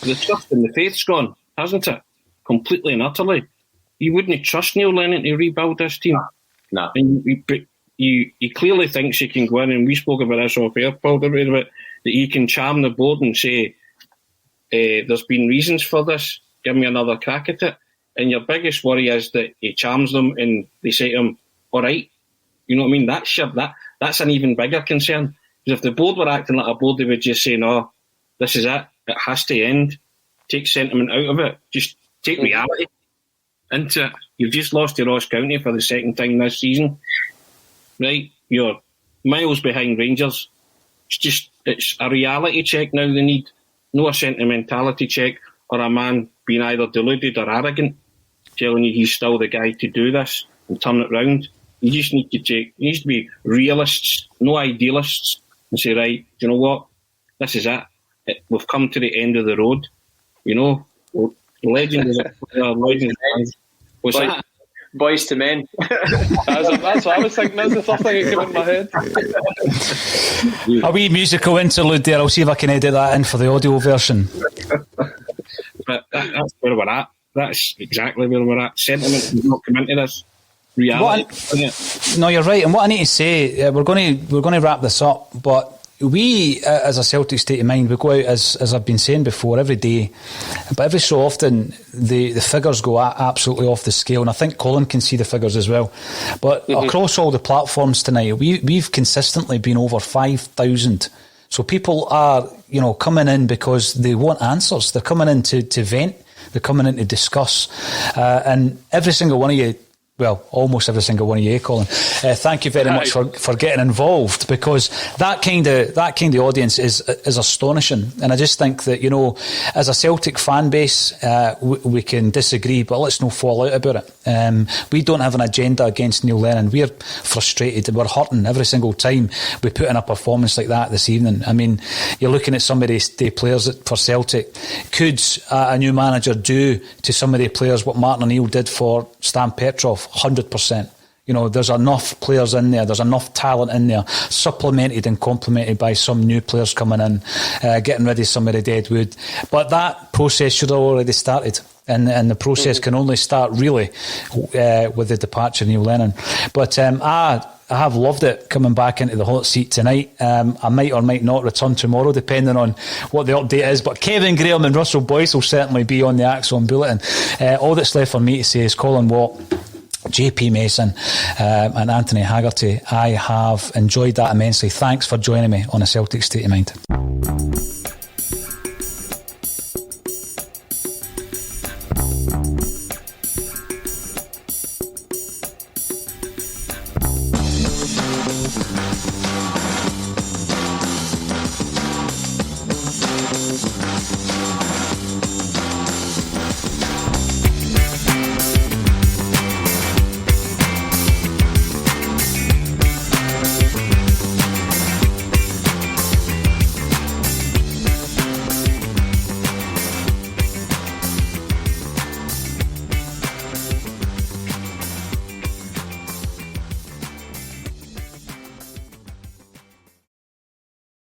The trust and the faith's gone, hasn't it? Completely and utterly. You wouldn't trust Neil Lennon to rebuild this team. No. And he clearly thinks he can go in, and we spoke about this off air, Paul, about that he can charm the board and say, there's been reasons for this, give me another crack at it. And your biggest worry is that he charms them and they say to him, all right. You know what I mean? That's an even bigger concern. Because if the board were acting like a board, they would just say, no, this is it. It has to end. Take sentiment out of it. Just take reality into it. You've just lost to Ross County for the second time this season. Right? You're miles behind Rangers. It's a reality check now they need. No a sentimentality check or a man being either deluded or arrogant, telling you he's still the guy to do this and turn it round. You just need to be realists, no idealists, and say, right, do you know what? This is it. We've come to the end of the road. You know, legend is a player, legend is what's that? Boys to men. That's what I was thinking. That's the first thing that came in my head. A wee musical interlude there. I'll see if I can edit that in for the audio version. But that's where we're at. That's exactly where we're at. Sentiment does not come into this. Reality. No, you're right. And what I need to say, we're going to wrap this up, but we, as a Celtic State of Mind, we go out, as I've been saying before, every day, but every so often the figures go absolutely off the scale, and I think Colin can see the figures as well. But across all the platforms tonight, we've consistently been over 5,000. So people are, coming in because they want answers. They're coming in to vent. They're coming in to discuss. And every single one of you, well, almost every single one of you, Colin. Thank you very much for getting involved, because that kind of audience is astonishing. And I just think that, as a Celtic fan base, we can disagree, but let's not fall out about it. We don't have an agenda against Neil Lennon. We're frustrated and we're hurting every single time we put in a performance like that this evening. I mean, you're looking at some of the players for Celtic. Could a new manager do to some of the players what Martin O'Neill did for Stan Petrov? 100%. There's enough players in there. There's enough talent in there, supplemented and complemented by some new players coming in, getting rid of some of the dead wood. But that process should have already started. And the process can only start really with the departure of Neil Lennon. But I have loved it coming back into the hot seat tonight. I might or might not return tomorrow, depending on what the update is. But Kevin Graham and Russell Boyce will certainly be on the Axon Bulletin. All that's left for me to say is Colin Watt, JP Mason and Anthony Haggerty. I have enjoyed that immensely. Thanks for joining me on A Celtic State of Mind.